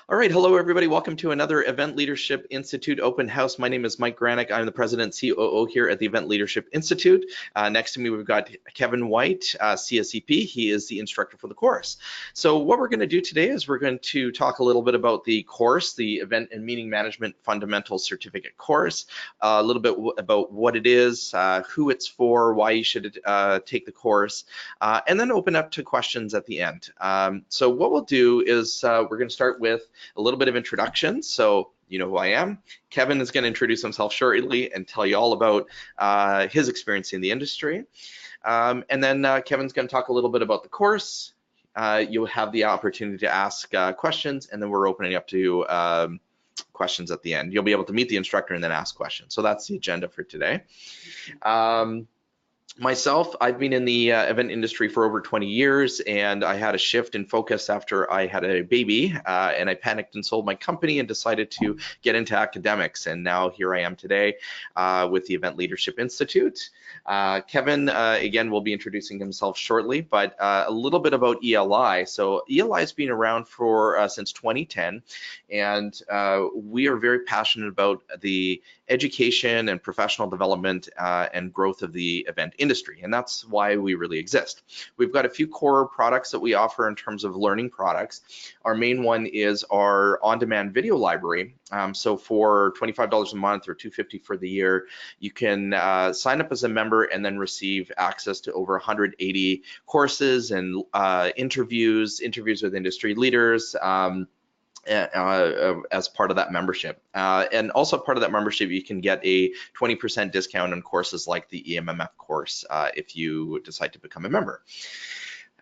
All right, hello everybody. Welcome to another Event Leadership Institute open house. My name is Mike Granick. I'm the president and COO here at the Event Leadership Institute. Next to me, we've got Kevin White, CSEP. He is the instructor for the course. So what we're going to do today is we're going to talk a little bit about the course, the Event and Meeting Management Fundamental Certificate course, a little bit about what it is, who it's for, why you should take the course, and then open up to questions at the end. So what we'll do is we're going to start with a little bit of introduction. So you know who I am. Kevin is going to introduce himself shortly and tell you all about his experience in the industry. And then Kevin's going to talk a little bit about the course. You'll have the opportunity to ask questions, and then we're opening up to questions at the end. You'll be able to meet the instructor and then ask questions. So that's the agenda for today. Myself, I've been in the event industry for over 20 years, and I had a shift in focus after I had a baby, and I panicked and sold my company and decided to get into academics. And now here I am today with the Event Leadership Institute. Kevin, again, will be introducing himself shortly, but a little bit about ELI. So ELI has been around for since 2010, and we are very passionate about the education and professional development and growth of the event industry, and that's why we really exist. We've got a few core products that we offer in terms of learning products. Our main one is our on-demand video library. So for $25 a month or $250 for the year, you can sign up as a member and then receive access to over 180 courses and interviews with industry leaders, as part of that membership. And also part of that membership, you can get a 20% discount on courses like the EMMF course if you decide to become a member.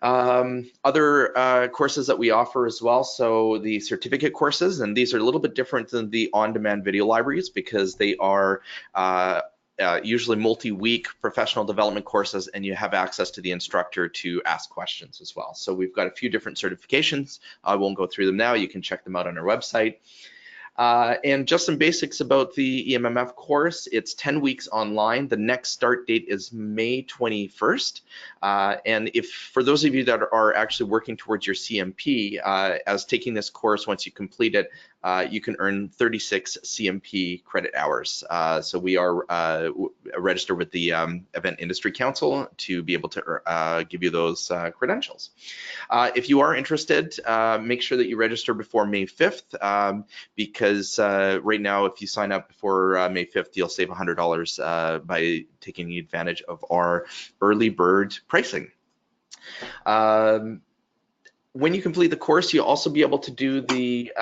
Other courses that we offer as well, so the certificate courses, and these are a little bit different than the on-demand video libraries because they are usually multi-week professional development courses, and you have access to the instructor to ask questions as well. So we've got a few different certifications. I won't go through them now. You can check them out on our website. And just some basics about the EMMF course. It's 10 weeks online. The next start date is May 21st. And if for those of you that are actually working towards your CMP, as taking this course, once you complete it, you can earn 36 CMP credit hours. So we are registered with the Event Industry Council to be able to give you those credentials. If you are interested, make sure that you register before May 5th because right now, if you sign up before May 5th, you'll save $100 by taking advantage of our early bird pricing. When you complete the course, you'll also be able to do the,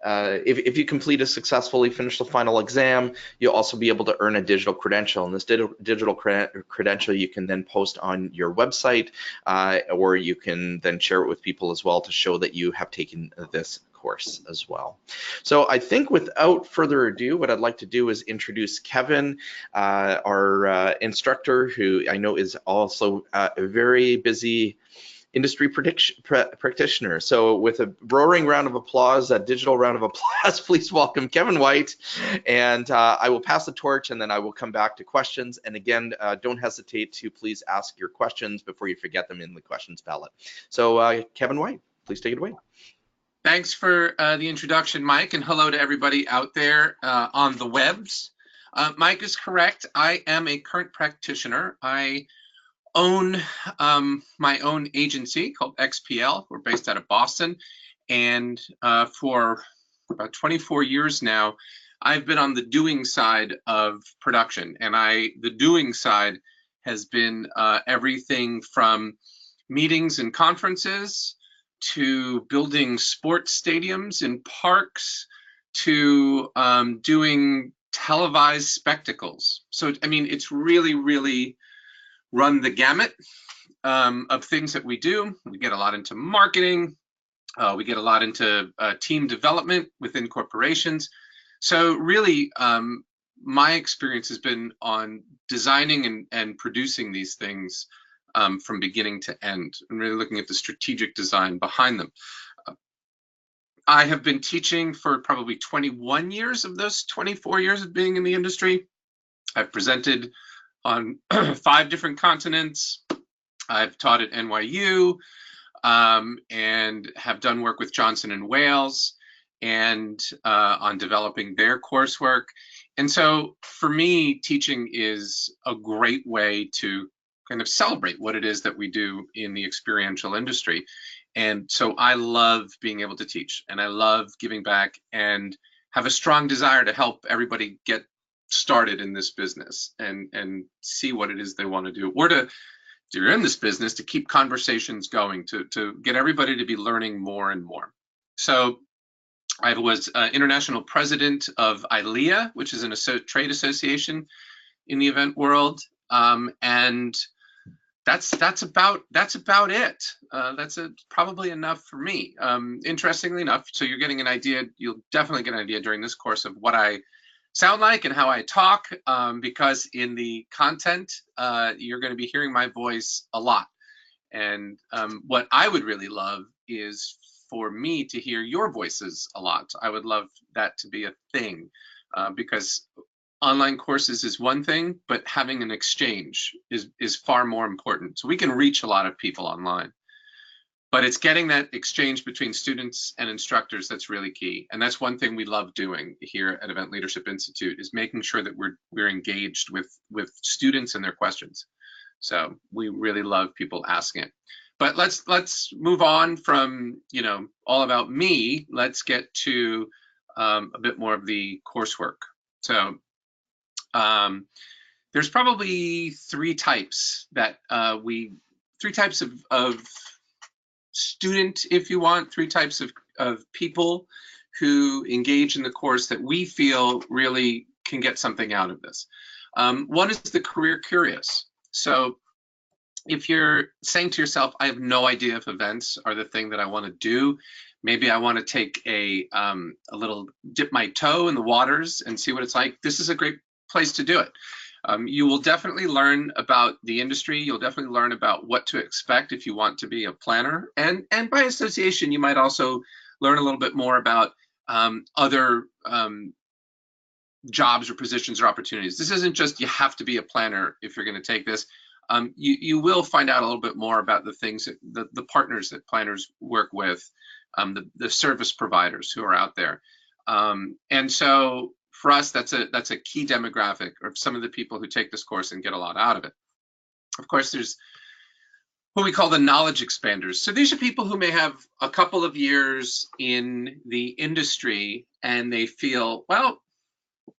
if you complete a successfully finish the final exam, you'll also be able to earn a digital credential. And this digital credential you can then post on your website, or you can then share it with people as well to show that you have taken this course as well. So I think without further ado, what I'd like to do is introduce Kevin, our instructor, who I know is also a very busy industry practitioner. So with a roaring round of applause, a digital round of applause, please welcome Kevin White. And I will pass the torch and then I will come back to questions. And again, don't hesitate to please ask your questions before you forget them in the questions ballot. So Kevin White, please take it away. Thanks for the introduction, Mike, and hello to everybody out there on the webs. Mike is correct. I am a current practitioner. I own my own agency called XPL. We're based out of Boston, and for about 24 years now, I've been on the doing side of production, and the doing side has been everything from meetings and conferences to building sports stadiums and parks to doing televised spectacles. So I mean, it's really run the gamut of things that we do. We get a lot into marketing. We get a lot into team development within corporations. So really, my experience has been on designing and producing these things from beginning to end, and really looking at the strategic design behind them. I have been teaching for probably 21 years of those 24 years of being in the industry. I've presented on 5 different continents. I've taught at NYU. and have done work with Johnson and Wales and on developing their coursework. And so for me, teaching is a great way to kind of celebrate what it is that we do in the experiential industry. And so I love being able to teach, and I love giving back, and have a strong desire to help everybody get started in this business and see what it is they want to do, or to, if you're in this business, to keep conversations going, to get everybody to be learning more and more. So I was international president of ILEA, which is a trade association in the event world, and that's about it. That's probably enough for me. Interestingly enough, so you're getting an idea. You'll definitely get an idea during this course of what I sound like and how I talk, because in the content, you're going to be hearing my voice a lot. And what I would really love is for me to hear your voices a lot. I would love that to be a thing, because online courses is one thing, but having an exchange is far more important. So we can reach a lot of people online, but it's getting that exchange between students and instructors that's really key. And that's one thing we love doing here at Event Leadership Institute, is making sure that we're engaged with students and their questions. So we really love people asking it. But let's move on from, you know, all about me. Let's get to a bit more of the coursework. So there's probably three types that three types of student, if you want, three types of people who engage in the course that we feel really can get something out of this. One is the career curious. So if you're saying to yourself, I have no idea if events are the thing that I want to do, maybe I want to take a little dip my toe in the waters and see what it's like, this is a great place to do it. You will definitely learn about the industry. You'll definitely learn about what to expect if you want to be a planner. And by association, you might also learn a little bit more about other jobs or positions or opportunities. This isn't just you have to be a planner if you're going to take this. You will find out a little bit more about the things that the partners that planners work with, the service providers who are out there. And so for us, that's a key demographic of some of the people who take this course and get a lot out of it. Of course, there's what we call the knowledge expanders. So these are people who may have a couple of years in the industry and they feel, well,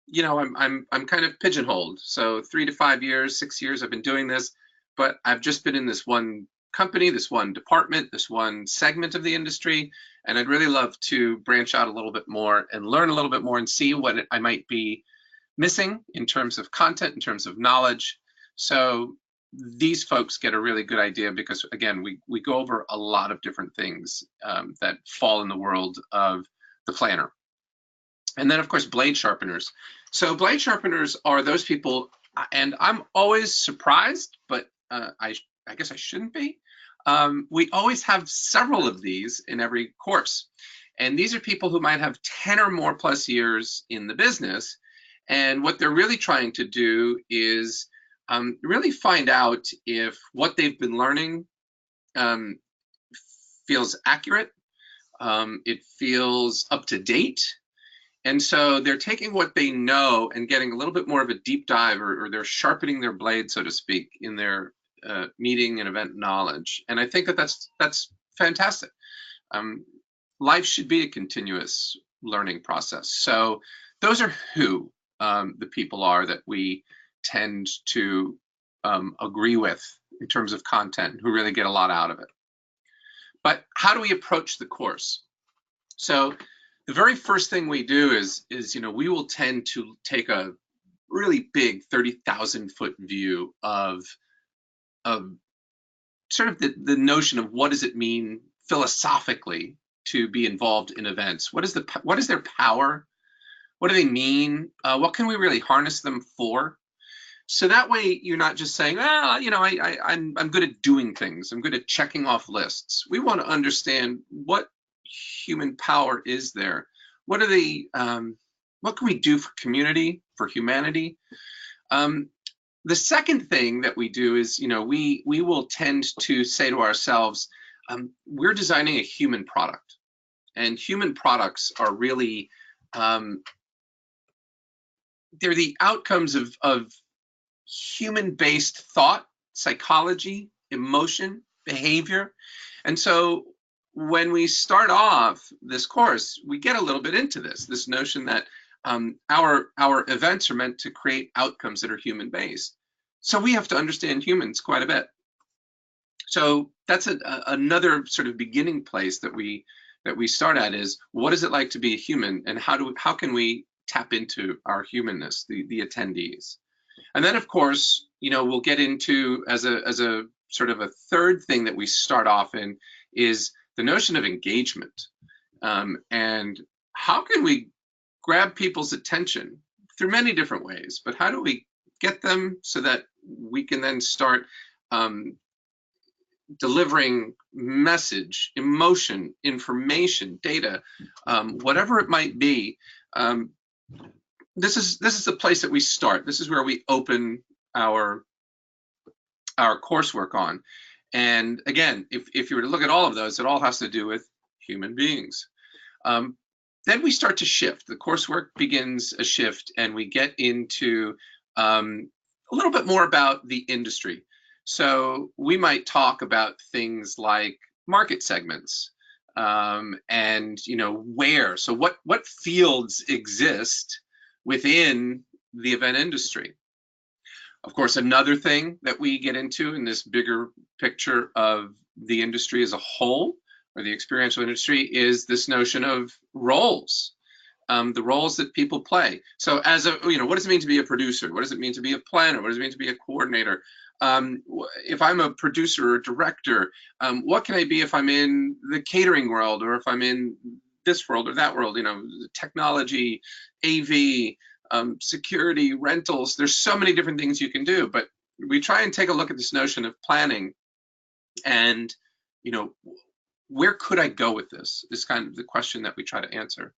you know, I'm kind of pigeonholed. So 3 to 5 years, 6 years, I've been doing this, but I've just been in this one company, this one department, this one segment of the industry, and I'd really love to branch out a little bit more and learn a little bit more and see what I might be missing in terms of content, in terms of knowledge. So these folks get a really good idea because, again, we go over a lot of different things that fall in the world of the planner. And then, of course, blade sharpeners. So blade sharpeners are those people, and I'm always surprised, but I guess I shouldn't be. We always have several of these in every course. And these are people who might have 10 or more plus years in the business. And what they're really trying to do is really find out if what they've been learning feels accurate, it feels up to date. And so they're taking what they know and getting a little bit more of a deep dive, or they're sharpening their blade, so to speak, in their meeting and event knowledge. And I think that that's fantastic. Life should be a continuous learning process. So those are who the people are that we tend to agree with in terms of content, who really get a lot out of it. But how do we approach the course? So the very first thing we do is you know, we will tend to take a really big 30,000-foot view of sort of the notion of what does it mean philosophically to be involved in events. What is their power? What do they mean? What can we really harness them for? So that way you're not just saying, you know, I'm good at doing things. I'm good at checking off lists. We want to understand what human power is there. What are the what can we do for community, for humanity? The second thing that we do is, you know, we will tend to say to ourselves, we're designing a human product. And human products are really, they're the outcomes of human-based thought, psychology, emotion, behavior. And so when we start off this course, we get a little bit into this notion that our events are meant to create outcomes that are human-based. So we have to understand humans quite a bit. So that's another sort of beginning place that we start at, is what is it like to be a human, and how can we tap into our humanness, the attendees. And then, of course, we'll get into, as a sort of a third thing that we start off in, is the notion of engagement. And how can we grab people's attention through many different ways, but how do we get them so that we can then start delivering message, emotion, information, data, whatever it might be. This is the place that we start. This is where we open our coursework on. And again, if you were to look at all of those, it all has to do with human beings. Then we start to shift. The coursework begins a shift, and we get into a little bit more about the industry. So we might talk about things like market segments, and where. So what fields exist within the event industry. Of course, another thing that we get into in this bigger picture of the industry as a whole, or the experiential industry, is this notion of roles, the roles that people play. So as a, what does it mean to be a producer? What does it mean to be a planner? What does it mean to be a coordinator? If I'm a producer or director, what can I be if I'm in the catering world, or if I'm in this world or that world, technology, AV, security, rentals. There's so many different things you can do, but we try and take a look at this notion of planning, and where could I go with this is kind of the question that we try to answer.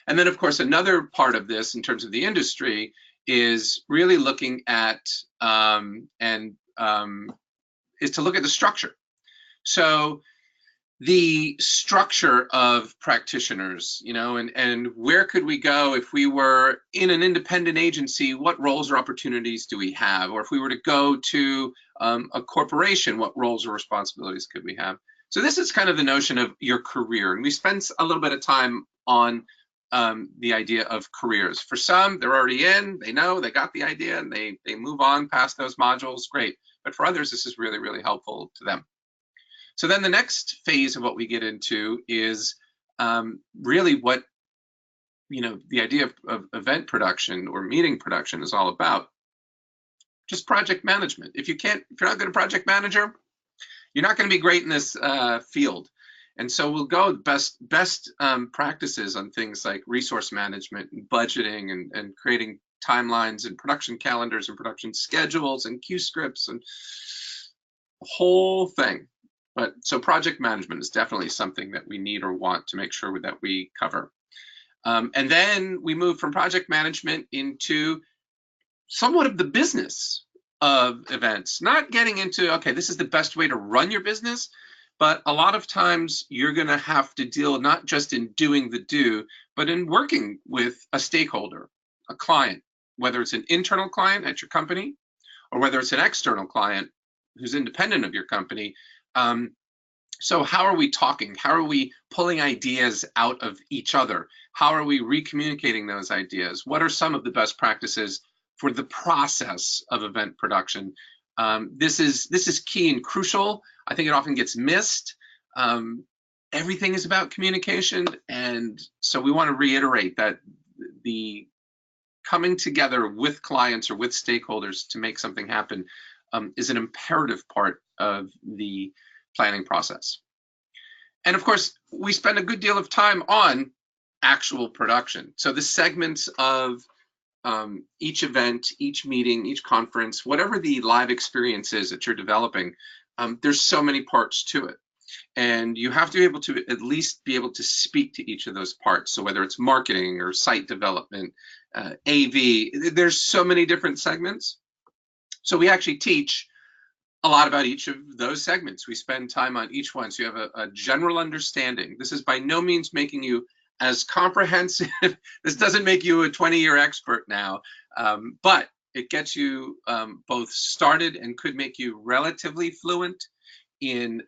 And then, of course, another part of this in terms of the industry is really looking at is to look at the structure. So the structure of practitioners, and where could we go if we were in an independent agency? What roles or opportunities do we have? Or if we were to go to a corporation, what roles or responsibilities could we have? So this is kind of the notion of your career, and we spend a little bit of time on the idea of careers. For some, they're already in, they know, they got the idea, and they move on past those modules, great. But for others, this is really, really helpful to them. So then the next phase of what we get into is really what, the idea of event production or meeting production is all about. Just project management. If you're not good at project manager, you're not going to be great in this field. And so we'll go best practices on things like resource management and budgeting and creating timelines and production calendars and production schedules and Q scripts and the whole thing. But so project management is definitely something that we need or want to make sure that we cover. And then we move from project management into somewhat of the business of events, not getting into, okay, this is the best way to run your business, but a lot of times you're going to have to deal not just in doing the do, but in working with a stakeholder, a client, whether it's an internal client at your company or whether it's an external client who's independent of your company. So how are we talking? How are we pulling ideas out of each other? How are we recommunicating those ideas? What are some of the best practices for the process of event production? This is key and crucial. I think it often gets missed. Everything is about communication, and so we want to reiterate that the coming together with clients or with stakeholders to make something happen is an imperative part of the planning process. And of course, we spend a good deal of time on actual production. So the segments of each event, each meeting, each conference, whatever the live experience is that you're developing, there's so many parts to it. And you have to be able to at least be able to speak to each of those parts. So whether it's marketing or site development, AV, there's so many different segments. So we actually teach a lot about each of those segments. We spend time on each one, so you have a general understanding. This is by no means making you as comprehensive. This doesn't make you a 20-year expert now, but it gets you both started and could make you relatively fluent in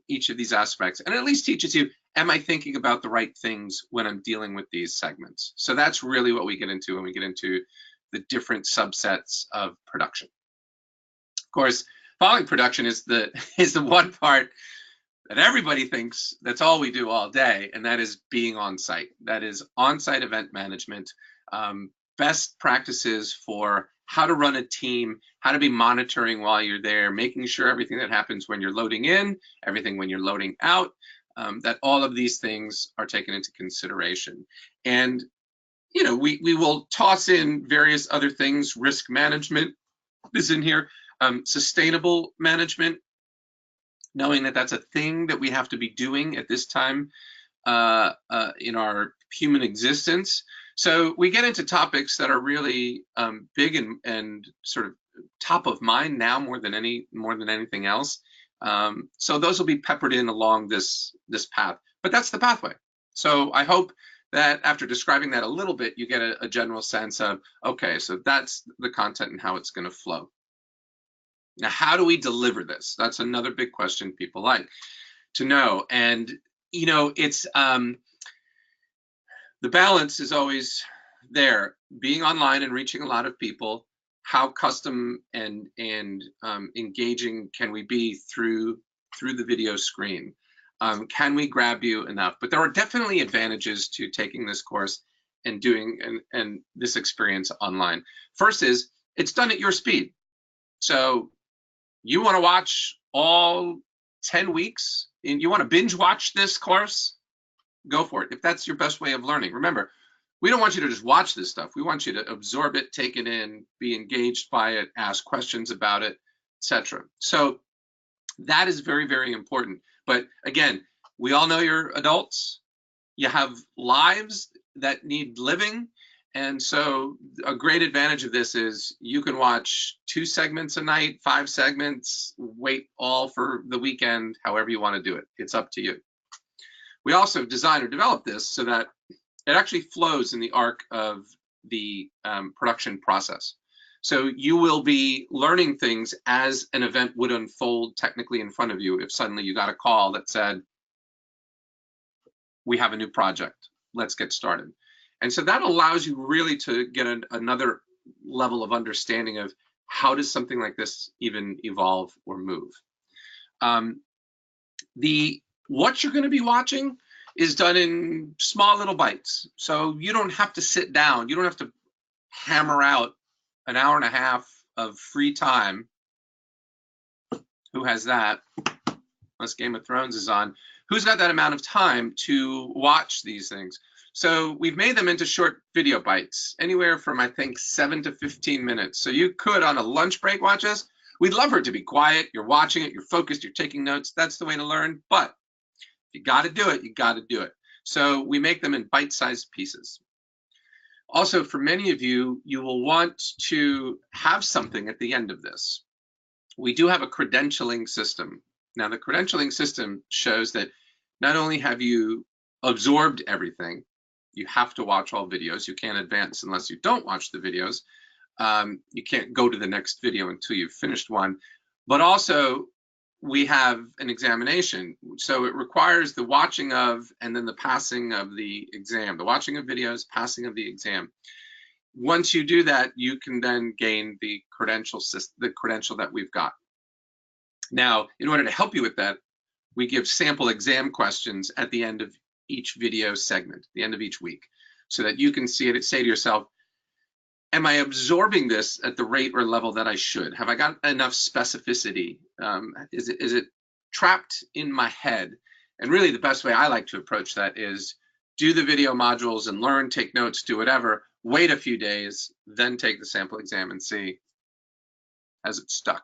each of these aspects, and at least teaches you, am I thinking about the right things when I'm dealing with these segments? So that's really what we get into when we get into the different subsets of production. Of course, following production is the one part that everybody thinks that's all we do all day, and that is being on site. That is on-site event management, best practices for how to run a team, how to be monitoring while you're there, making sure everything that happens when you're loading in, everything when you're loading out, that all of these things are taken into consideration. And you know, we will toss in various other things. Risk management is in here, sustainable management, knowing that that's a thing that we have to be doing at this time in our human existence. So we get into topics that are really big and sort of top of mind now more than anything else. So those will be peppered in along this path, but that's the pathway. So I hope that after describing that a little bit, you get a general sense of, okay, so that's the content and how it's going to flow. Now, how do we deliver this? That's another big question people like to know. And, you know, it's the balance is always there. Being online and reaching a lot of people, how custom and engaging can we be through the video screen? Can we grab you enough? But there are definitely advantages to taking this course and doing and this experience online. First is it's done at your speed. So you want to watch all 10 weeks and you want to binge watch this course, go for it. If that's your best way of learning. Remember, we don't want you to just watch this stuff. We want you to absorb it, take it in, be engaged by it, ask questions about it, etc. So that is very, very important. But again, we all know you're adults. You have lives that need living. And so a great advantage of this is you can watch 2 segments a night, 5 segments, wait all for the weekend, however you want to do it. It's up to you. We also designed or developed this so that it actually flows in the arc of the production process. So you will be learning things as an event would unfold technically in front of you if suddenly you got a call that said, we have a new project, let's get started. And so that allows you really to get another level of understanding of how does something like this even evolve or move. What you're going to be watching is done in small little bites. So you don't have to sit down. You don't have to hammer out an hour and a half of free time. Who has that? Unless Game of Thrones is on. Who's got that amount of time to watch these things? So we've made them into short video bites, anywhere from, I think, 7 to 15 minutes. So you could, on a lunch break, watch us. We'd love for it to be quiet. You're watching it, you're focused, you're taking notes. That's the way to learn. But if you got to do it, you got to do it. So we make them in bite-sized pieces. Also, for many of you, you will want to have something at the end of this. We do have a credentialing system. Now, the credentialing system shows that not only have you absorbed everything, you have to watch all videos. You can't advance unless you don't watch the videos. You can't go to the next video until you've finished one. But also, we have an examination. So it requires the watching of and then the passing of the exam. The watching of videos, passing of the exam. Once you do that, you can then gain the credential that we've got. Now, in order to help you with that, we give sample exam questions at the end of each video segment, the end of each week, so that you can see it, say to yourself, am I absorbing this at the rate or level that I should? Have I got enough specificity? Is it trapped in my head? And really the best way I like to approach that is do the video modules and learn, take notes, do whatever, wait a few days, then take the sample exam and see, has it stuck?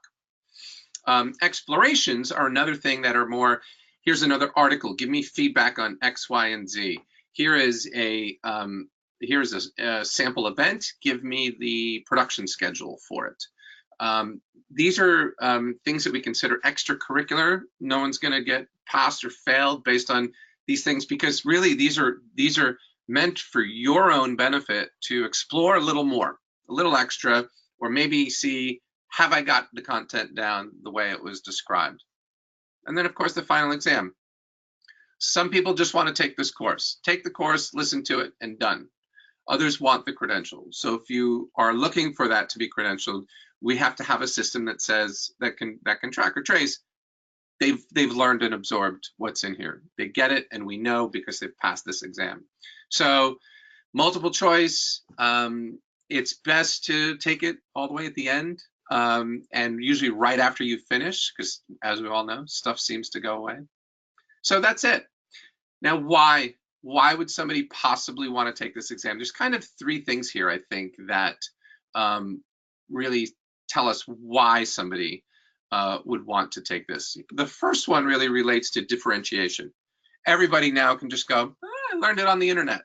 Explorations are another thing that are more, here's another article, give me feedback on X, Y, and Z. Here's a sample event, give me the production schedule for it. these are things that we consider extracurricular. No one's going to get passed or failed based on these things, because really these are meant for your own benefit to explore a little more, a little extra, or maybe see, have I got the content down the way it was described? And then of course the final exam. Some people just want to take this course. Take the course, listen to it, and done. Others want the credential. So if you are looking for that to be credentialed, we have to have a system that says that can track or trace. They've learned and absorbed what's in here. They get it, and we know because they've passed this exam. So multiple choice, it's best to take it all the way at the end, and usually right after you finish, because as we all know, stuff seems to go away. So that's it. Now, why would somebody possibly want to take this exam? There's kind of three things here, I think, that really tell us why somebody would want to take this. The first one really relates to differentiation. Everybody now can just go, I learned it on the internet,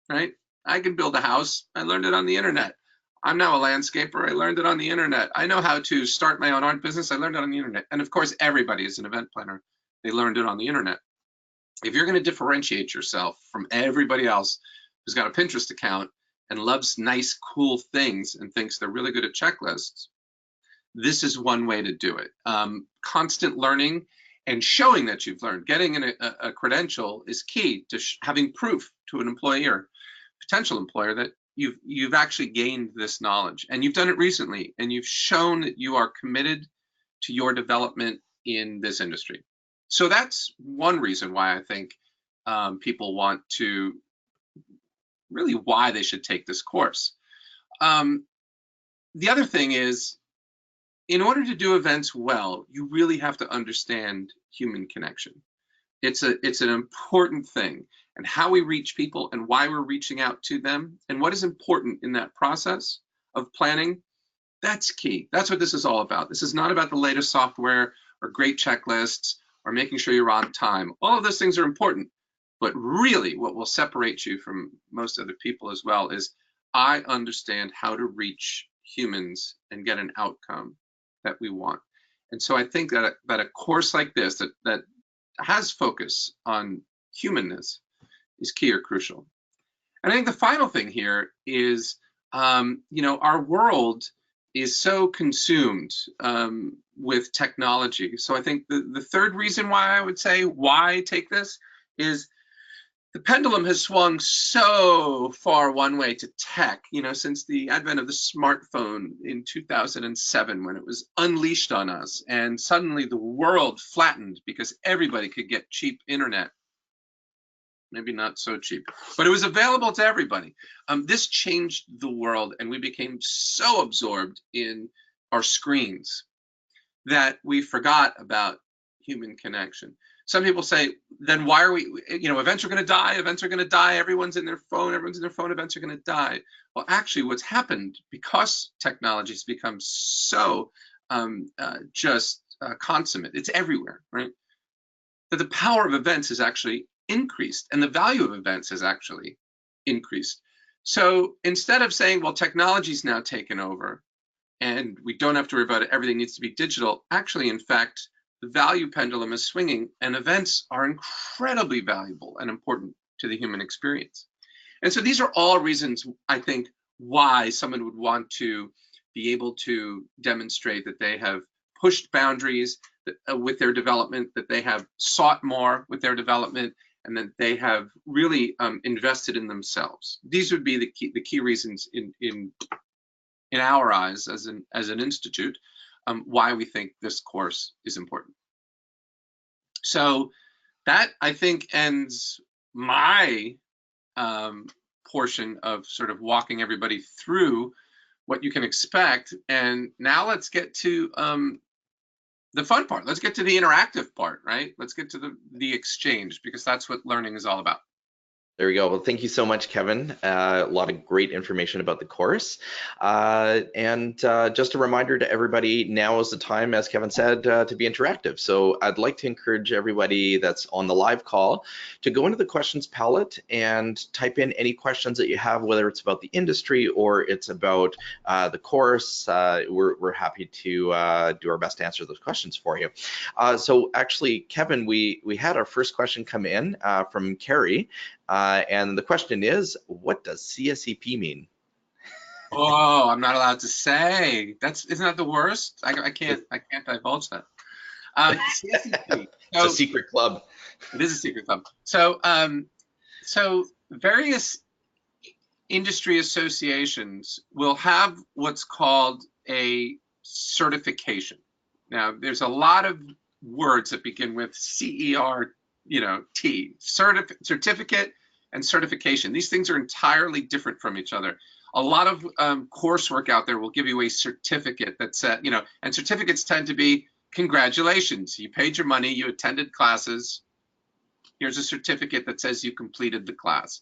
right? I can build a house. I learned it on the internet. I'm now a landscaper. I learned it on the internet. I know how to start my own art business. I learned it on the internet. And of course, everybody is an event planner. They learned it on the internet. If you're going to differentiate yourself from everybody else who's got a Pinterest account and loves nice, cool things and thinks they're really good at checklists, this is one way to do it. Constant learning and showing that you've learned. Getting a credential is key to having proof to an employer, potential employer, that you've actually gained this knowledge and you've done it recently and you've shown that you are committed to your development in this industry. So that's one reason why I think people want to, really why they should take this course. The other thing is, in order to do events well, you really have to understand human connection. It's an important thing, and how we reach people and why we're reaching out to them and what is important in that process of planning, that's key. That's what this is all about. This is not about the latest software or great checklists or making sure you're on time. All of those things are important, but really what will separate you from most other people as well is, I understand how to reach humans and get an outcome that we want. And so I think that a course like this that has focus on humanness is key or crucial. And I think the final thing here is, our world is so consumed with technology. So I think the third reason why I would say why take this is, the pendulum has swung so far one way to tech, since the advent of the smartphone in 2007, when it was unleashed on us, and suddenly the world flattened because everybody could get cheap internet. Maybe not so cheap, but it was available to everybody. This changed the world, and we became so absorbed in our screens that we forgot about human connection. Some people say, then why are we, events are going to die, everyone's in their phone, events are going to die. Well, actually what's happened, because technology has become so consummate, it's everywhere, right? That the power of events has actually increased, and the value of events has actually increased. So instead of saying, well, technology's now taken over and we don't have to worry about it, everything needs to be digital, actually, in fact, the value pendulum is swinging, and events are incredibly valuable and important to the human experience. And so these are all reasons, I think, why someone would want to be able to demonstrate that they have pushed boundaries with their development, that they have sought more with their development, and that they have really invested in themselves. These would be the key reasons in our eyes as an institute, why we think this course is important. So that, I think, ends my portion of sort of walking everybody through what you can expect. And now let's get to the fun part. Let's get to the interactive part, right? Let's get to the exchange, because that's what learning is all about. There we go. Well, thank you so much, Kevin. A lot of great information about the course. Just a reminder to everybody, now is the time, as Kevin said, to be interactive. So I'd like to encourage everybody that's on the live call to go into the questions palette and type in any questions that you have, whether it's about the industry or it's about the course. We're happy to do our best to answer those questions for you. So actually, Kevin, we had our first question come in from Carrie. And the question is, what does CSEP mean? Oh, I'm not allowed to say. Isn't that the worst? I can't divulge that. CSEP. It's a secret club. It is a secret club. So various industry associations will have what's called a certification. Now, there's a lot of words that begin with CERT, certificate and certification. These things are entirely different from each other. A lot of coursework out there will give you a certificate that said, and certificates tend to be congratulations, you paid your money, you attended classes, here's a certificate that says you completed the class.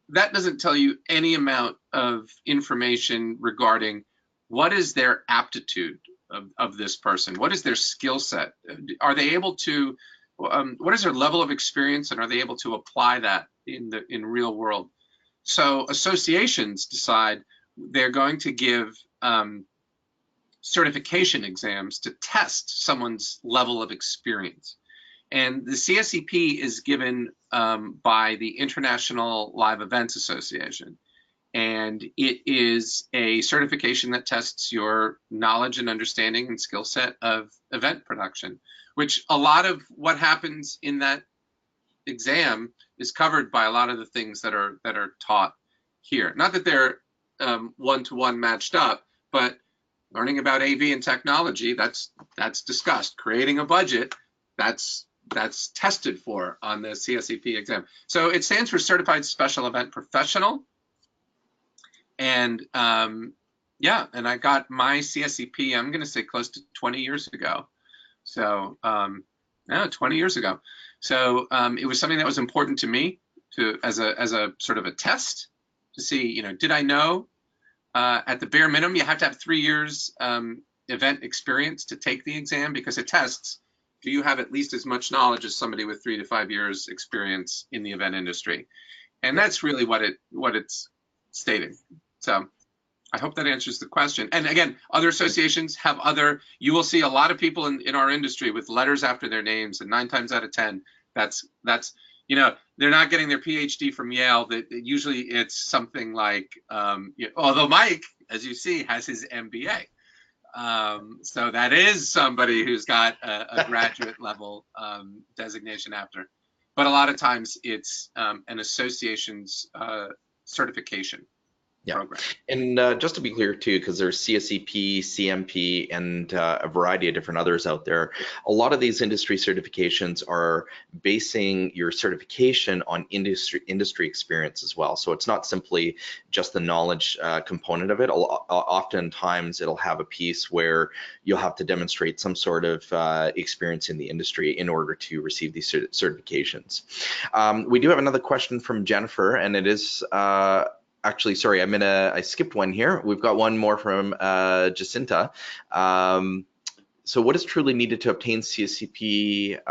That doesn't tell you any amount of information regarding what is their aptitude of this person, what is their skill set, are they able to, what is their level of experience, and are they able to apply that in real world? So associations decide they're going to give certification exams to test someone's level of experience. And the CSEP is given by the International Live Events Association. And it is a certification that tests your knowledge and understanding and skill set of event production, which a lot of what happens in that exam is covered by a lot of the things that are taught here. Not that they're one-to-one matched up, but learning about AV and technology, that's discussed. Creating a budget, that's tested for on the CSEP exam. So it stands for Certified Special Event Professional. And yeah, and I got my CSEP, I'm going to say close to 20 years ago. So, 20 years ago. So it was something that was important to me as a sort of a test to see, did I know? At the bare minimum, you have to have 3 years event experience to take the exam, because it tests, do you have at least as much knowledge as somebody with 3 to 5 years experience in the event industry? And that's really what it's stating. So I hope that answers the question. And again, other associations have you will see a lot of people in our industry with letters after their names, and 9 times out of 10, that's they're not getting their PhD from Yale. That usually it's something like, although Mike, as you see, has his MBA. So that is somebody who's got a graduate level designation after. But a lot of times it's an association's certification program. And just to be clear too, because there's CSEP, CMP, and a variety of different others out there, a lot of these industry certifications are basing your certification on industry experience as well. So it's not simply just the knowledge component of it. Oftentimes it'll have a piece where you'll have to demonstrate some sort of experience in the industry in order to receive these certifications. We do have another question from Jennifer, and it is actually, sorry, I skipped one here. We've got one more from Jacinta. So what is truly needed to obtain CSCP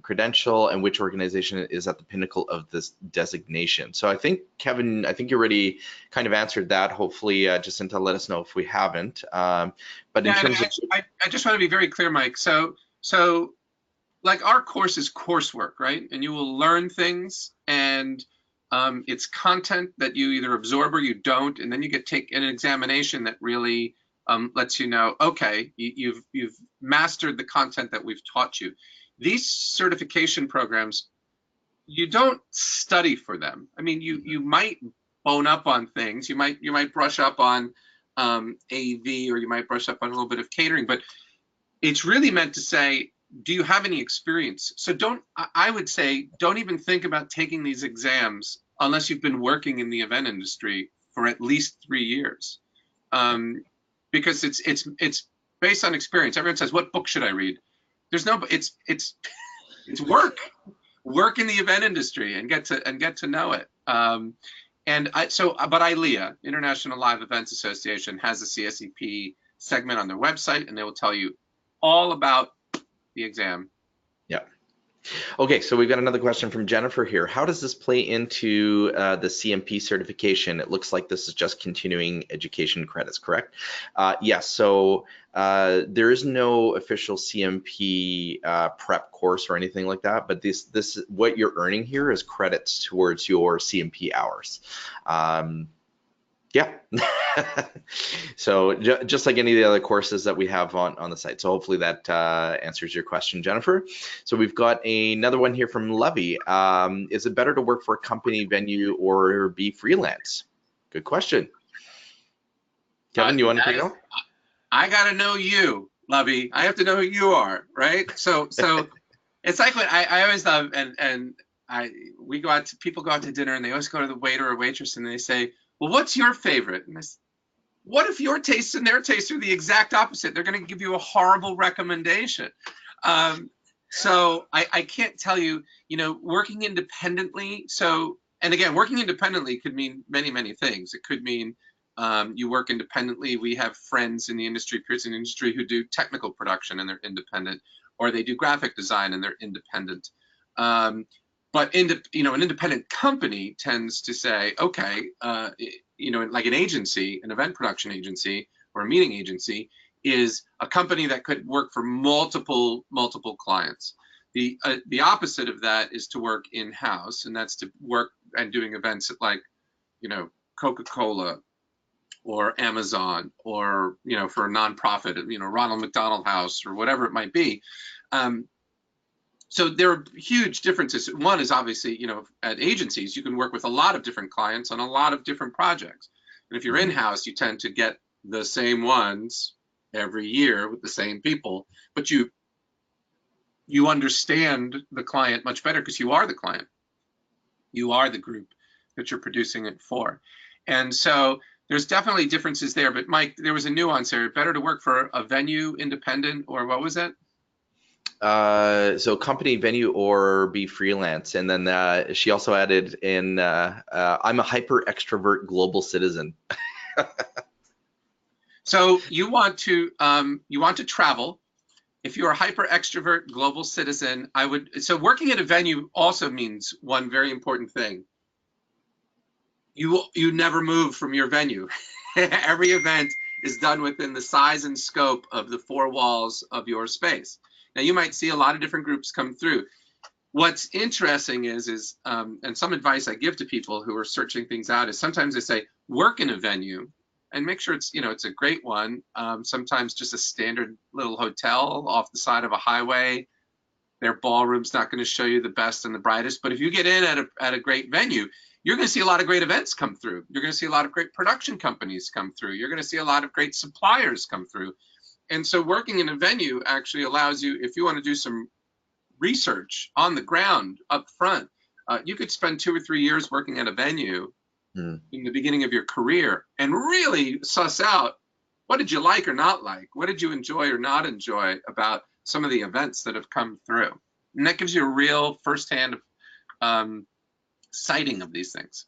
credential, and which organization is at the pinnacle of this designation? So I think, Kevin, you already kind of answered that. Hopefully, Jacinta, let us know if we haven't. But in terms of... I just want to be very clear, Mike. So like our course is coursework, right? And you will learn things, and it's content that you either absorb or you don't, and then you take an examination that really lets you know, okay, you've mastered the content that we've taught you. These certification programs, you don't study for them. I mean, you might bone up on things. You might brush up on AV, or you might brush up on a little bit of catering, but it's really meant to say, do you have any experience? So I would say, don't even think about taking these exams unless you've been working in the event industry for at least 3 years. Because it's based on experience. Everyone says, what book should I read? There's no, it's work. work in the event industry and get to know it. But ILEA, International Live Events Association, has a CSEP segment on their website, and they will tell you all about the exam. Yeah. Okay, so we've got another question from Jennifer here. How does this play into the CMP certification? It looks like this is just continuing education credits, correct? Yes, so there is no official CMP prep course or anything like that, but this what you're earning here is credits towards your CMP hours. Yeah. So just like any of the other courses that we have on the site. So hopefully that answers your question, Jennifer. So we've got another one here from Levy. Is it better to work for a company, venue, or be freelance? Good question. Kevin, you want to take it on? I got to know you, Levy. I have to know who you are, right? So it's like what I always love, and people go out to dinner and they always go to the waiter or waitress and they say, well, what's your favorite? And I say, what if your taste and their taste are the exact opposite? They're going to give you a horrible recommendation. So I can't tell you, working independently. And again, working independently could mean many, many things. It could mean you work independently. We have friends in the industry, peers in the industry, who do technical production and they're independent, or they do graphic design and they're independent. But an independent company tends to say, okay, like an agency, an event production agency or a meeting agency is a company that could work for multiple clients. The opposite of that is to work in-house, and that's to work and doing events at like, Coca-Cola or Amazon, or for a nonprofit, Ronald McDonald House or whatever it might be. So there are huge differences. One is obviously, at agencies, you can work with a lot of different clients on a lot of different projects. And if you're in-house, you tend to get the same ones every year with the same people, but you understand the client much better because you are the client. You are the group that you're producing it for. And so there's definitely differences there. But Mike, there was a nuance there. Better to work for a venue, independent, or what was that? So company, venue, or be freelance. And then she also added in, I'm a hyper extrovert global citizen. So you want to travel. If you're a hyper extrovert global citizen, so working at a venue also means one very important thing. You never move from your venue. Every event is done within the size and scope of the four walls of your space. Now, you might see a lot of different groups come through. What's interesting is and some advice I give to people who are searching things out is sometimes they say, work in a venue and make sure it's a great one. Sometimes just a standard little hotel off the side of a highway. Their ballroom's not going to show you the best and the brightest. But if you get in at a great venue, you're going to see a lot of great events come through. You're going to see a lot of great production companies come through. You're going to see a lot of great suppliers come through. And so working in a venue actually allows you, if you want to do some research on the ground up front, you could spend 2 or 3 years working at a venue in the beginning of your career and really suss out what did you like or not like? What did you enjoy or not enjoy about some of the events that have come through? And that gives you a real firsthand sighting of these things.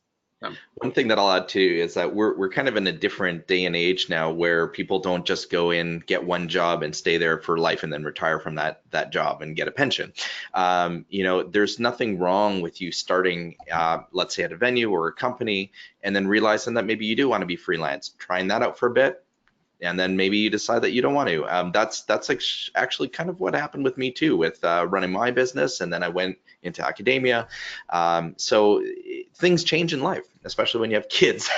One thing that I'll add too is that we're kind of in a different day and age now where people don't just go in, get one job and stay there for life and then retire from that job and get a pension. There's nothing wrong with you starting, let's say at a venue or a company, and then realizing that maybe you do want to be freelance, trying that out for a bit, and then maybe you decide that you don't want to. That's actually kind of what happened with me too, with running my business, and then I went into academia. So things change in life, especially when you have kids.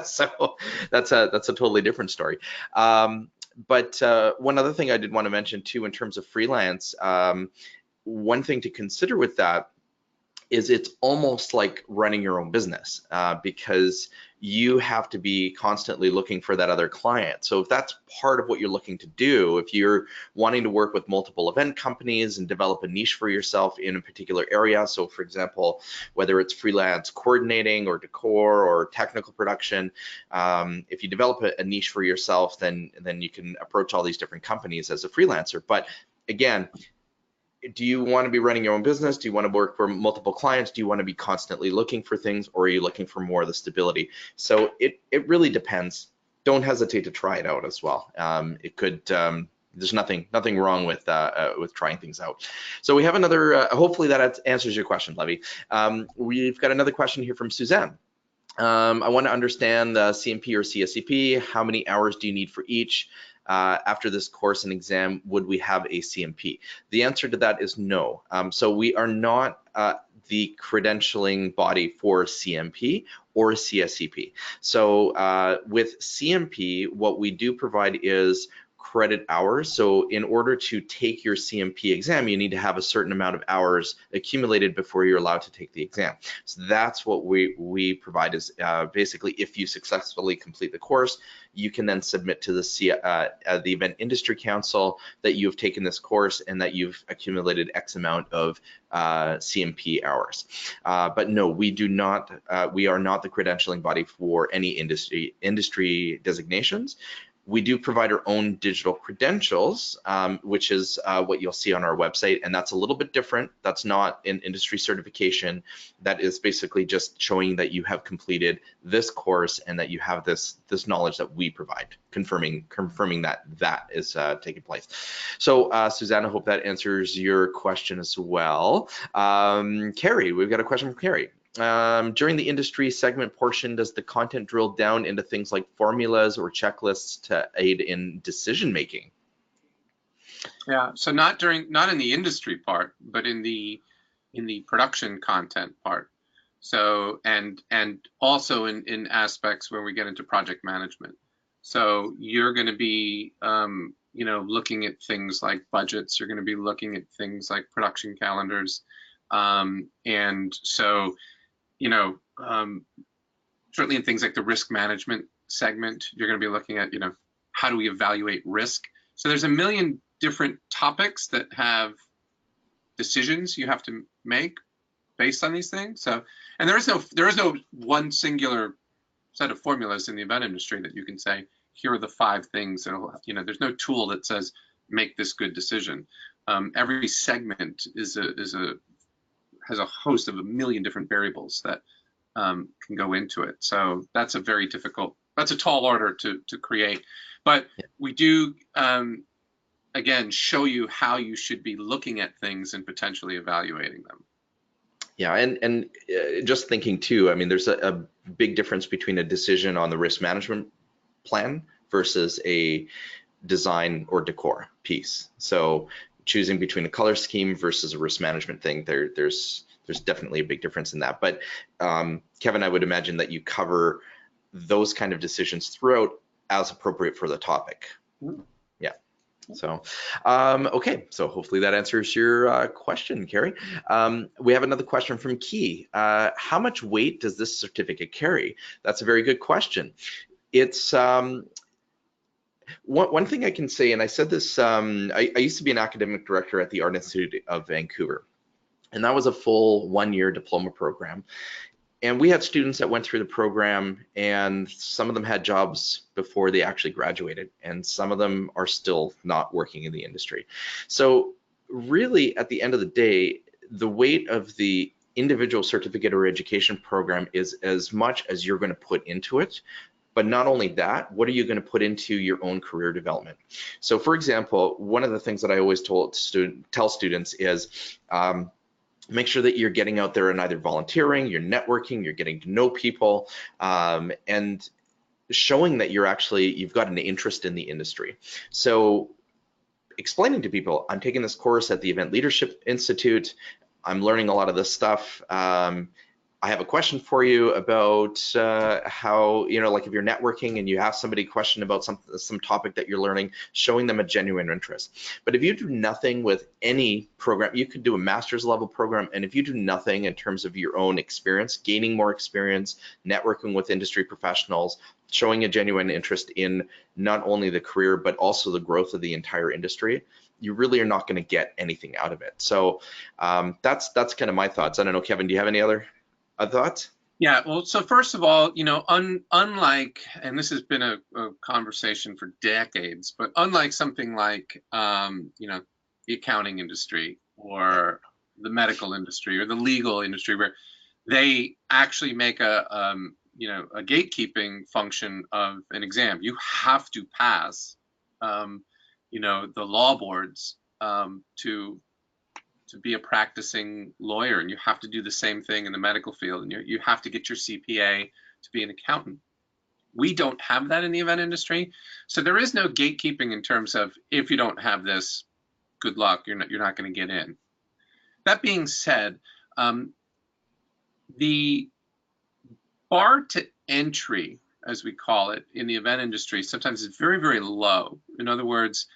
So that's a totally different story. But one other thing I did want to mention too, in terms of freelance, one thing to consider with that is it's almost like running your own business, because you have to be constantly looking for that other client. So if that's part of what you're looking to do, if you're wanting to work with multiple event companies and develop a niche for yourself in a particular area, so for example, whether it's freelance coordinating or decor or technical production, if you develop a niche for yourself, then you can approach all these different companies as a freelancer. But again, do you want to be running your own business? Do you want to work for multiple clients? Do you want to be constantly looking for things, or are you looking for more of the stability? So it really depends. Don't hesitate to try it out as well. It could. There's nothing wrong with trying things out. So we have another. Hopefully that answers your question, Levy. We've got another question here from Suzanne. I want to understand the CMP or CSCP. How many hours do you need for each? After this course and exam, would we have a CMP? The answer to that is no. So we are not the credentialing body for CMP or CSCP. So with CMP, what we do provide is credit hours. So in order to take your CMP exam, you need to have a certain amount of hours accumulated before you're allowed to take the exam. So that's what we provide is basically if you successfully complete the course, you can then submit to the Event Industry Council that you've taken this course and that you've accumulated X amount of CMP hours. But no, we do not. We are not the credentialing body for any industry designations. We do provide our own digital credentials, which is what you'll see on our website, and that's a little bit different. That's not an industry certification. That is basically just showing that you have completed this course and that you have this knowledge that we provide, confirming that is taking place. So, Susanna, I hope that answers your question as well. Carrie, we've got a question from Carrie. During the industry segment portion, does the content drill down into things like formulas or checklists to aid in decision making? Yeah, so not in the industry part, but in the production content part. So and also in aspects where we get into project management. So you're going to be looking at things like budgets. You're going to be looking at things like production calendars, and so certainly in things like the risk management segment, you're going to be looking at, how do we evaluate risk? So there's a million different topics that have decisions you have to make based on these things. So, and there is no one singular set of formulas in the event industry that you can say, here are the 5 things that'll, there's no tool that says, make this good decision. Every segment has a host of a million different variables that can go into it. So that's a very difficult, that's a tall order to create. But we do, again, show you how you should be looking at things and potentially evaluating them. Yeah, and just thinking too, I mean, there's a big difference between a decision on the risk management plan versus a design or decor piece. So choosing between a color scheme versus a risk management thing, there's definitely a big difference in that. But Kevin, I would imagine that you cover those kind of decisions throughout as appropriate for the topic. Yeah. So, okay. So hopefully that answers your question, Carrie. We have another question from Key. How much weight does this certificate carry? That's a very good question. It's one thing I can say, and I said this, I used to be an academic director at the Art Institute of Vancouver, and that was a full 1-year diploma program. And we had students that went through the program, and some of them had jobs before they actually graduated, and some of them are still not working in the industry. So really, at the end of the day, the weight of the individual certificate or education program is as much as you're going to put into it. But not only that, what are you going to put into your own career development? So for example, one of the things that I always tell students is, make sure that you're getting out there and either volunteering, you're networking, you're getting to know people, and showing that you've got an interest in the industry. So explaining to people, I'm taking this course at the Event Leadership Institute, I'm learning a lot of this stuff. I have a question for you about how, like if you're networking and you have somebody question about some topic that you're learning, showing them a genuine interest. But if you do nothing with any program, you could do a master's level program, and if you do nothing in terms of your own experience, gaining more experience, networking with industry professionals, showing a genuine interest in not only the career, but also the growth of the entire industry, you really are not going to get anything out of it. So that's kind of my thoughts. I don't know, Kevin, do you have any other thoughts? Yeah, well, so first of all, unlike, and this has been a conversation for decades, but unlike something like, the accounting industry, or the medical industry or the legal industry, where they actually make a a gatekeeping function of an exam. You have to pass the law boards to be a practicing lawyer, and you have to do the same thing in the medical field, and you have to get your CPA to be an accountant. We don't have that in the event industry, so there is no gatekeeping in terms of, if you don't have this, good luck, you're not going to get in. That being said, the bar to entry, as we call it in the event industry, sometimes is very, very low. In other words,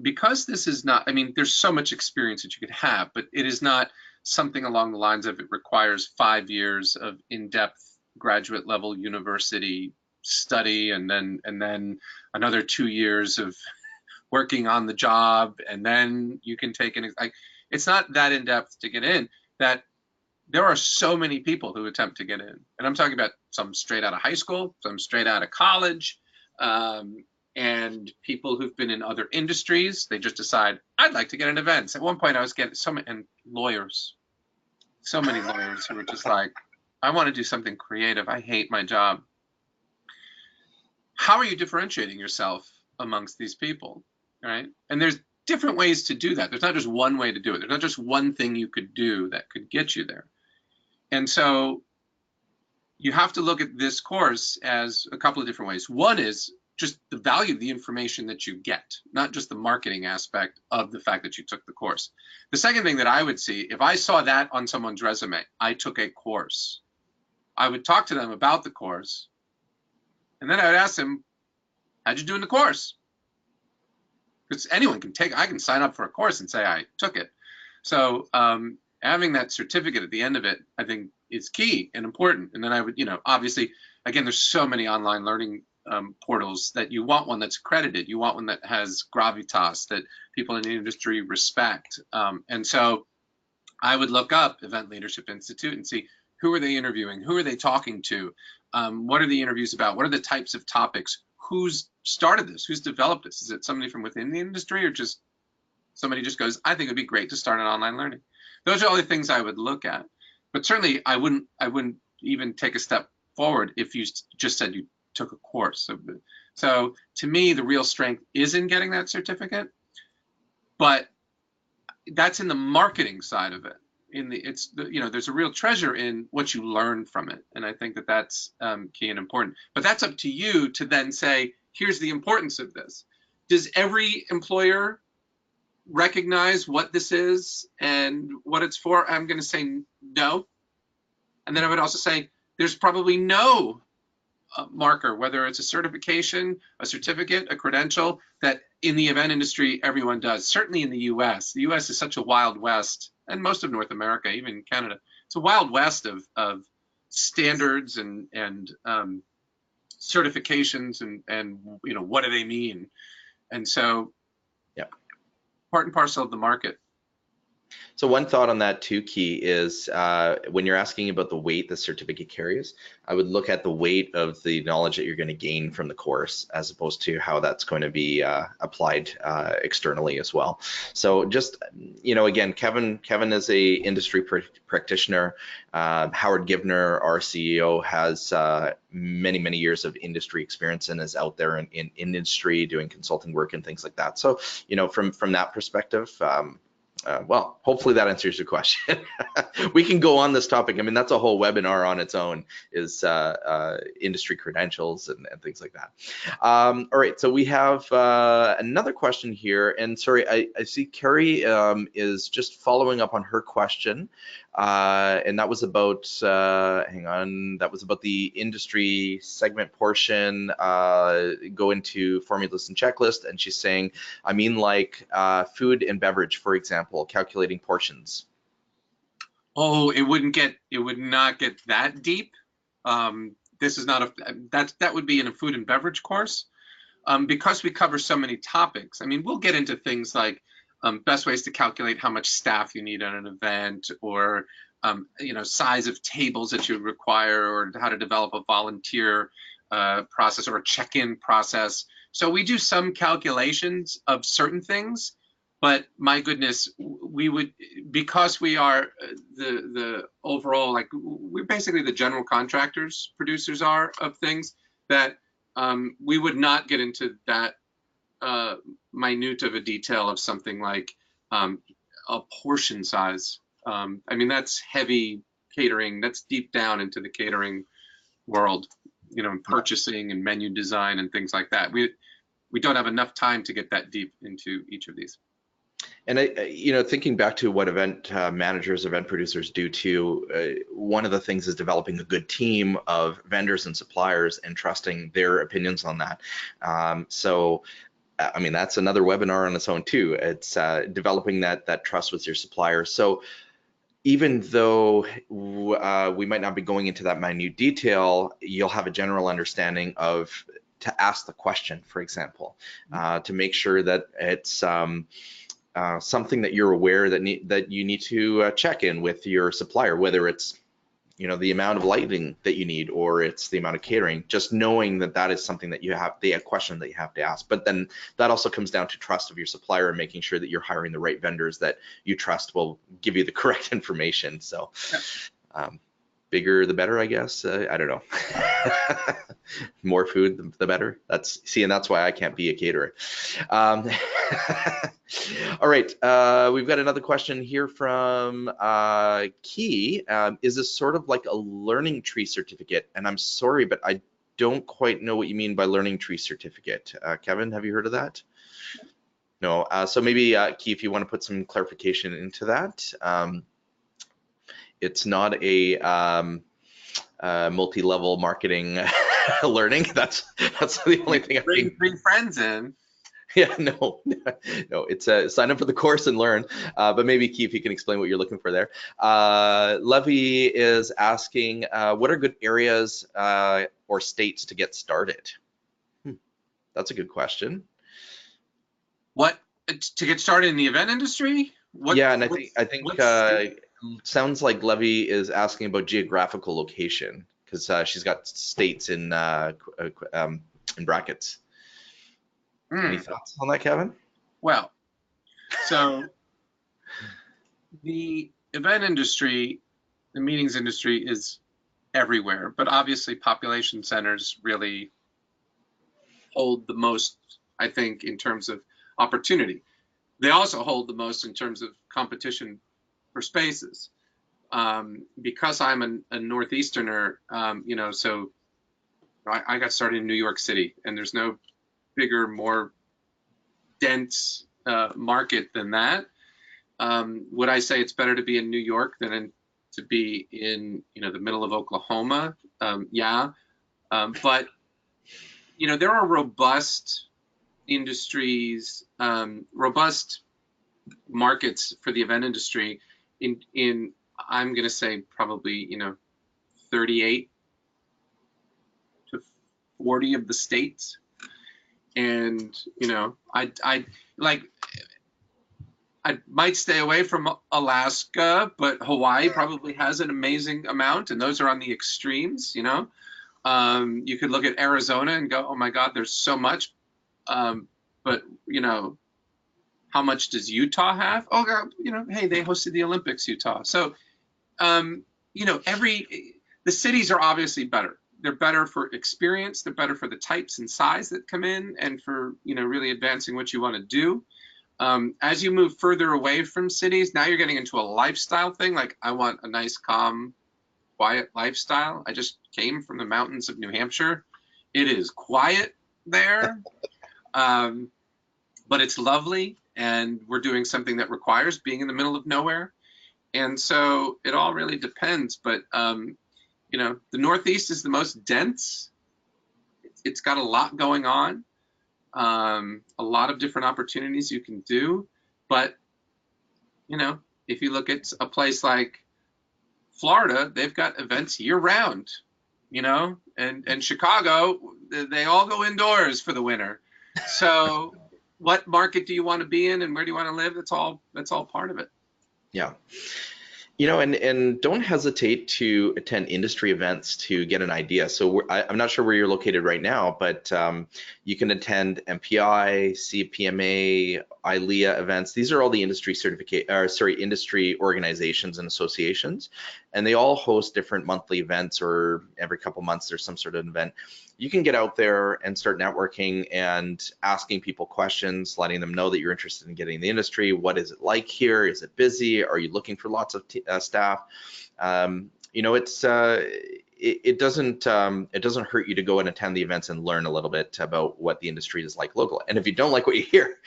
because this is not, I mean, there's so much experience that you could have, but it is not something along the lines of it requires 5 years of in-depth graduate level university study, and then another 2 years of working on the job, and then you can take an, like, it's not that in-depth to get in, that there are so many people who attempt to get in. And I'm talking about some straight out of high school, some straight out of college, and people who've been in other industries. They just decide, I'd like to get in events. At one point I was getting so many, and lawyers, so many lawyers who were just like, I want to do something creative. I hate my job. How are you differentiating yourself amongst these people, right? And there's different ways to do that. There's not just one way to do it. There's not just one thing you could do that could get you there. And so you have to look at this course as a couple of different ways. One is just the value of the information that you get, not just the marketing aspect of the fact that you took the course. The second thing that I would see, if I saw that on someone's resume, I took a course, I would talk to them about the course, and then I would ask them, how'd you do in the course? Because anyone can take, I can sign up for a course and say I took it. So having that certificate at the end of it, I think, is key and important. And then I would, obviously, again, there's so many online learning portals that you want one that's accredited. You want one that has gravitas, that people in the industry respect. And so I would look up Event Leadership Institute and see, who are they interviewing? Who are they talking to? What are the interviews about? What are the types of topics? Who's started this? Who's developed this? Is it somebody from within the industry, or just somebody just goes, I think it'd be great to start an online learning? Those are all the things I would look at. But certainly I wouldn't even take a step forward if you just said you took a course. So to me, the real strength is in getting that certificate, but that's in the marketing side of it. There's a real treasure in what you learn from it. And I think that that's key and important. But that's up to you to then say, here's the importance of this. Does every employer recognize what this is and what it's for? I'm going to say no. And then I would also say there's probably no marker, whether it's a certification, a certificate, a credential, that in the event industry everyone does. Certainly in the US. The US is such a wild west, and most of North America, even Canada, it's a wild west of standards and certifications and what do they mean? And so, yeah, part and parcel of the market. So one thought on that too, Key, is when you're asking about the weight the certificate carries, I would look at the weight of the knowledge that you're going to gain from the course, as opposed to how that's going to be applied externally as well. So just, again, Kevin is a industry practitioner. Howard Givner, our CEO, has many years of industry experience and is out there in industry doing consulting work and things like that. So, from that perspective, well, hopefully that answers your question. We can go on this topic. I mean, that's a whole webinar on its own, is industry credentials and things like that. All right, so we have another question here. And sorry, I see Carrie is just following up on her question. And that was about, hang on, that was about the industry segment portion, go into formulas and checklist. And she's saying, I mean, like food and beverage, for example, calculating portions. Oh, it would not get that deep. This is not that would be in a food and beverage course. Because we cover so many topics. I mean, we'll get into things like best ways to calculate how much staff you need at an event, or size of tables that you require, or how to develop a volunteer process or a check-in process. So we do some calculations of certain things, But my goodness, we would, because we are the overall, like, we're basically the general contractors, producers are of things, that we would not get into that minute of a detail of something like a portion size. I mean, that's heavy catering. That's deep down into the catering world, you know, and purchasing and menu design and things like that. We don't have enough time to get that deep into each of these. And you know, thinking back to what event managers, event producers do too, one of the things is developing a good team of vendors and suppliers and trusting their opinions on that. So, I mean, that's another webinar on its own too. It's developing that trust with your suppliers. So, even though we might not be going into that minute detail, you'll have a general understanding of to ask the question, for example, to make sure that it's something that you're aware that you need to check in with your supplier, whether it's, you know, the amount of lighting that you need or it's the amount of catering. Just knowing that that is something that you have, the question that you have to ask. But then that also comes down to trust of your supplier and making sure that you're hiring the right vendors that you trust will give you the correct information. So bigger the better, I guess. I don't know. More food the better. And that's why I can't be a caterer. All right, we've got another question here from Key. Is this sort of like a learning tree certificate? And I'm sorry, but I don't quite know what you mean by learning tree certificate. Kevin, have you heard of that? No. So maybe Key, if you want to put some clarification into that. It's not a multi-level marketing learning. That's the only thing I Bring think. 3 friends in. Yeah, no, it's sign up for the course and learn. But maybe Keith, you can explain what you're looking for there. Levy is asking, what are good areas or states to get started? That's a good question. What to get started in the event industry? Yeah, and I think sounds like Levy is asking about geographical location because she's got states in brackets. Any thoughts on that, Kevin? Well, so the event industry, the meetings industry is everywhere, but obviously population centers really hold the most, I think, in terms of opportunity. They also hold the most in terms of competition for spaces. Because I'm a Northeasterner, you know, so I got started in New York City, and there's no bigger, more dense market than that. Would I say it's better to be in New York than to be in, you know, the middle of Oklahoma? Yeah, but you know, there are robust industries, robust markets for the event industry in I'm going to say probably, you know, 38 to 40 of the states. And, you know, I might stay away from Alaska, but Hawaii probably has an amazing amount, and those are on the extremes, you know. You could look at Arizona and go, oh my God, there's so much. But, you know, how much does Utah have? Oh, God, you know, hey, they hosted the Olympics, Utah. So, you know, the cities are obviously better. They're better for experience. They're better for the types and size that come in and for, you know, really advancing what you want to do. As you move further away from cities, now you're getting into a lifestyle thing. Like, I want a nice, calm, quiet lifestyle. I just came from the mountains of New Hampshire. It is quiet there, but it's lovely. And we're doing something that requires being in the middle of nowhere. And so it all really depends. But, you know, the Northeast is the most dense. It's got a lot going on, a lot of different opportunities you can do. But, you know, if you look at a place like Florida, they've got events year round, you know, and Chicago, they all go indoors for the winter. So what market do you want to be in and where do you want to live? That's all part of it. Yeah. You know, and don't hesitate to attend industry events to get an idea. So I'm not sure where you're located right now, but you can attend MPI, CPMA, ILEA events. These are all the industry industry organizations and associations, and they all host different monthly events, or every couple months there's some sort of event. You can get out there and start networking and asking people questions, letting them know that you're interested in getting in the industry. What is it like here? Is it busy? Are you looking for lots of staff? You know, it doesn't hurt you to go and attend the events and learn a little bit about what the industry is like locally. And if you don't like what you hear,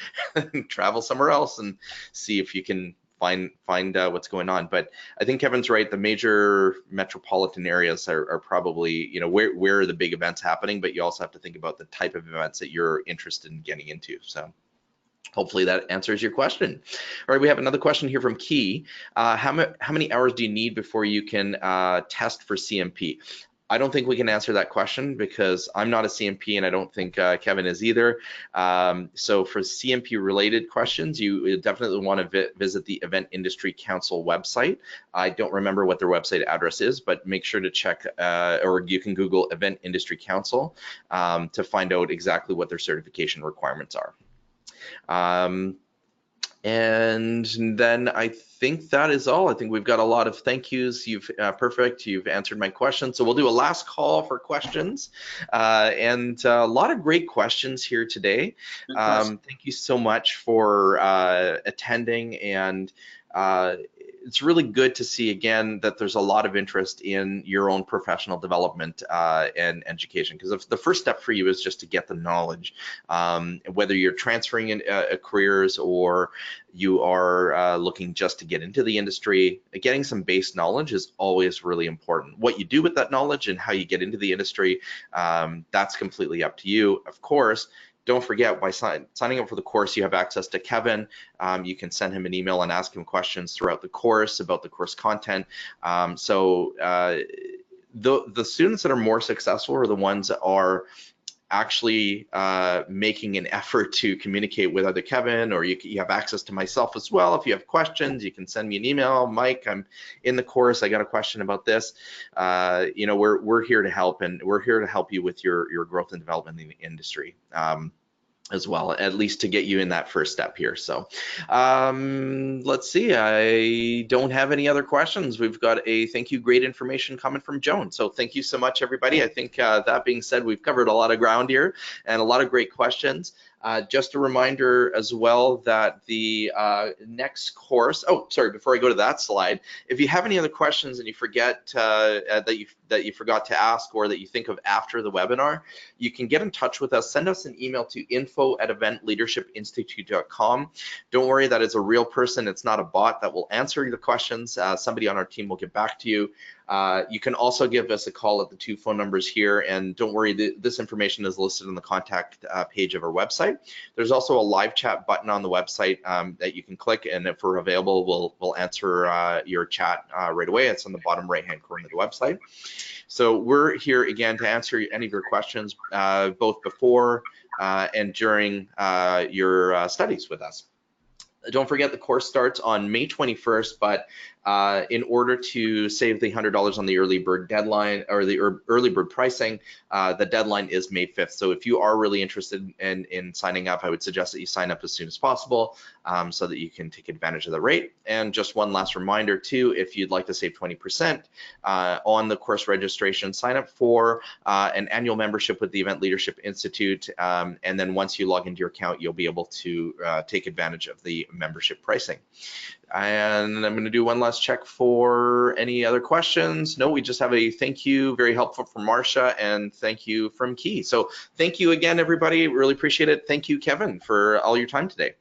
travel somewhere else and see if you can find what's going on. But I think Kevin's right. The major metropolitan areas are probably, you know, where are the big events happening, but you also have to think about the type of events that you're interested in getting into. So hopefully that answers your question. All right, we have another question here from Key. How many hours do you need before you can test for CMP? I don't think we can answer that question because I'm not a CMP and I don't think Kevin is either. So for CMP related questions, you definitely want to visit the Event Industry Council website. I don't remember what their website address is, but make sure to check, or you can Google Event Industry Council to find out exactly what their certification requirements are. And then I think that is all. I think we've got a lot of thank yous. You've perfect. You've answered my questions. So we'll do a last call for questions, and a lot of great questions here today. Thank you so much for attending, and it's really good to see again that there's a lot of interest in your own professional development and education, because the first step for you is just to get the knowledge, whether you're transferring in careers or you are looking just to get into the industry. Getting some base knowledge is always really important. What you do with that knowledge and how you get into the industry, that's completely up to you. Of course, don't forget, by signing up for the course, you have access to Kevin. You can send him an email and ask him questions throughout the course about the course content. The students that are more successful are the ones that are actually making an effort to communicate with either Kevin, or you have access to myself as well. If you have questions, you can send me an email. Mike, I'm in the course. I got a question about this. You know, we're here to help, and we're here to help you with your growth and development in the industry. As well, at least to get you in that first step here. So let's see, I don't have any other questions. We've got a thank you, great information coming from Joan. So thank you so much, everybody. I think that being said, we've covered a lot of ground here and a lot of great questions. Just a reminder as well that the next course, oh, sorry, before I go to that slide, if you have any other questions and you forget that you forgot to ask, or that you think of after the webinar, you can get in touch with us. Send us an email to info@eventleadershipinstitute.com. Don't worry, that is a real person. It's not a bot that will answer the questions. Somebody on our team will get back to you. You can also give us a call at the 2 phone numbers here, and don't worry, this information is listed on the contact page of our website. There's also a live chat button on the website that you can click, and if we're available, we'll answer your chat right away. It's on the bottom right-hand corner of the website. So we're here again to answer any of your questions, both before and during your studies with us. Don't forget, the course starts on May 21st, but in order to save the $100 on the early bird deadline, or the early bird pricing, the deadline is May 5th. So if you are really interested in signing up, I would suggest that you sign up as soon as possible so that you can take advantage of the rate. And just one last reminder too, if you'd like to save 20% on the course registration, sign up for an annual membership with the Event Leadership Institute. And then once you log into your account, you'll be able to take advantage of the membership pricing. And I'm going to do one last check for any other questions. No, we just have a thank you, very helpful from Marcia, and thank you from Key. So thank you again, everybody. Really appreciate it. Thank you, Kevin, for all your time today.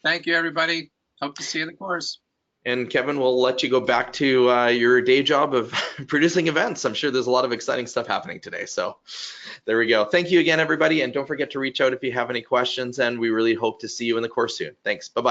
Thank you, everybody. Hope to see you in the course. And Kevin, we'll let you go back to your day job of producing events. I'm sure there's a lot of exciting stuff happening today. So there we go. Thank you again, everybody. And don't forget to reach out if you have any questions. And we really hope to see you in the course soon. Thanks. Bye-bye.